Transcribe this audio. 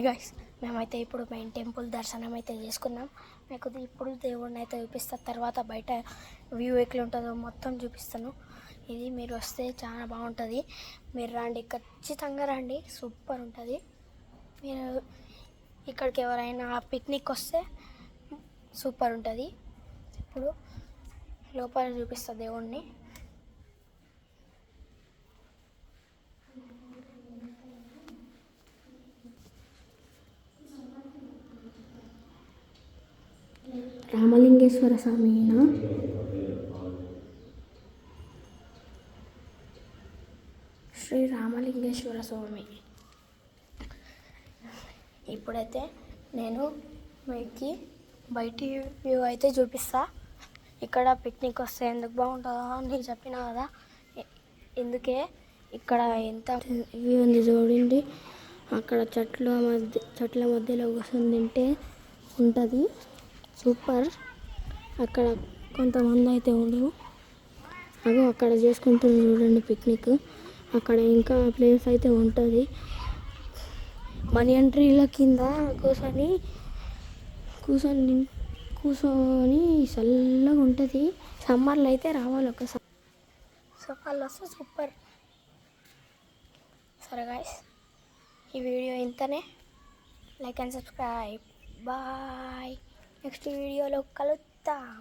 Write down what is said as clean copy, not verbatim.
Guys మేమైతే ఇప్పుడు main temple దర్శనం అయితే చేసుకున్నాం. మీకు ఇప్పుడు దేవుడిని అయితే చూపిస్తా, తర్వాత బయట వ్యూ ఎట్లుంటుందో మొత్తం చూపిస్తాను. ఇది మీరు వస్తే చాలా బాగుంటుంది. మీరు రండి, ఖచ్చితంగా రండి, సూపర్ ఉంటుంది. మీరు ఇక్కడికి ఎవరైనా పిక్నిక్ వస్తే సూపర్ ఉంటుంది. ఇప్పుడు లోపల చూపిస్తా దేవుడిని. రామలింగేశ్వర స్వామినా, శ్రీ రామలింగేశ్వర స్వామి. ఇప్పుడైతే నేను మీకు బయటి వ్యూ అయితే చూపిస్తా. ఇక్కడ పిక్నిక్ వస్తే ఎందుకు బాగుంటుందో నేను చెప్పినా కదా, ఎందుకే ఇక్కడ ఎంత వ్యూ ఉంది చూడండి. అక్కడ చెట్ల మధ్యలో కూర్చొని తింటే ఉంటుంది సూపర్. అక్కడ కొంతమంది అయితే ఉండరు, అవి అక్కడ చేసుకుంటారు చూడండి పిక్నిక్. అక్కడ ఇంకా ప్లేస్ అయితే ఉంటుంది. మనీ ఎంట్రీల కింద కూర్చొని చల్లగా ఉంటుంది. సమ్మర్లో అయితే రావాలి ఒకసారి, సమ్మర్లో వస్తే సూపర్. సరే గైస్, ఈ వీడియో ఇంతనే. Like and subscribe. Bye. Next వీడియోలో కలుద్దాం.